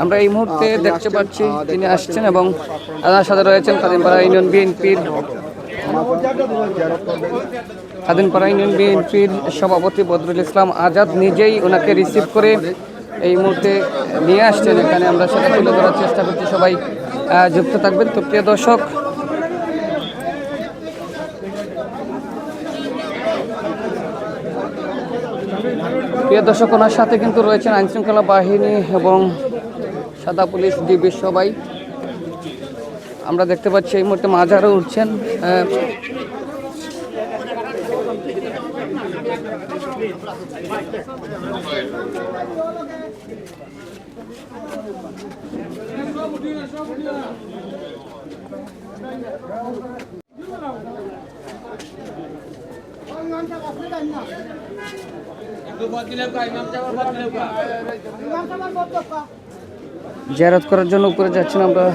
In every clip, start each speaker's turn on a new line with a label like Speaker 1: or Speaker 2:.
Speaker 1: আমরা এই মুহূর্তে দেখতে পাচ্ছি তিনি আসছেন এবং তার সাথে রয়েছেন কাদিমপাড়া ইউনিয়ন বিএনপির সভাপতি বদরুল ইসলাম আজাদ নিজেই ওনাকে রিসিভ করে এই মুহূর্তে নিয়ে আসছেন এখানে। আমরা সেটা তুলে ধরার চেষ্টা করছি, সবাই যুক্ত থাকবেন। তো প্রিয় দর্শক ওনার সাথে কিন্তু রয়েছেন আইনশৃঙ্খলা বাহিনী এবং সাদা পুলিশ ডিবির সবাই। আমরা দেখতে পাচ্ছি এই মুহূর্তে মাজারও উঠছেন। জিয়ারত করার জন্য উপরে যাচ্ছেন। আমরা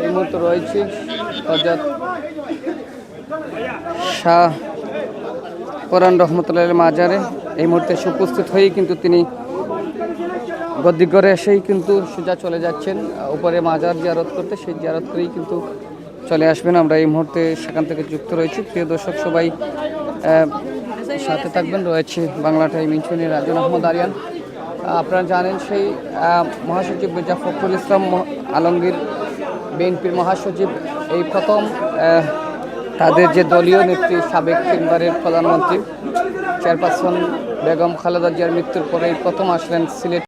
Speaker 1: এই মুহূর্তে রয়েছি হযরত শাহ কোরআন রহমতুল্লাহ মাজারে। এই মুহূর্তে উপস্থিত হয়েই কিন্তু তিনি গদ্দিঘরে এসেই কিন্তু সোজা চলে যাচ্ছেন উপরে মাজার জিয়ারত করতে। সেই জিয়ারত করেই কিন্তু চলে আসবেন। আমরা এই মুহূর্তে সেখান থেকে যুক্ত রয়েছি। প্রিয় দর্শক সবাই সাথে থাকবেন। রয়েছে বাংলা টাইম ইনফিনিটি রাজন আহমদ আরিয়ান। আপনারা জানেন সেই মহাসচিব মির্জা ফখরুল ইসলাম আলমগীর বিএনপির মহাসচিব এই প্রথম তাদের যে দলীয় নেত্রী সাবেক তিনবারের প্রধানমন্ত্রী চেয়ারপারসন বেগম খালেদা জিয়ার মৃত্যুর পরে প্রথম আসলেন সিলেট।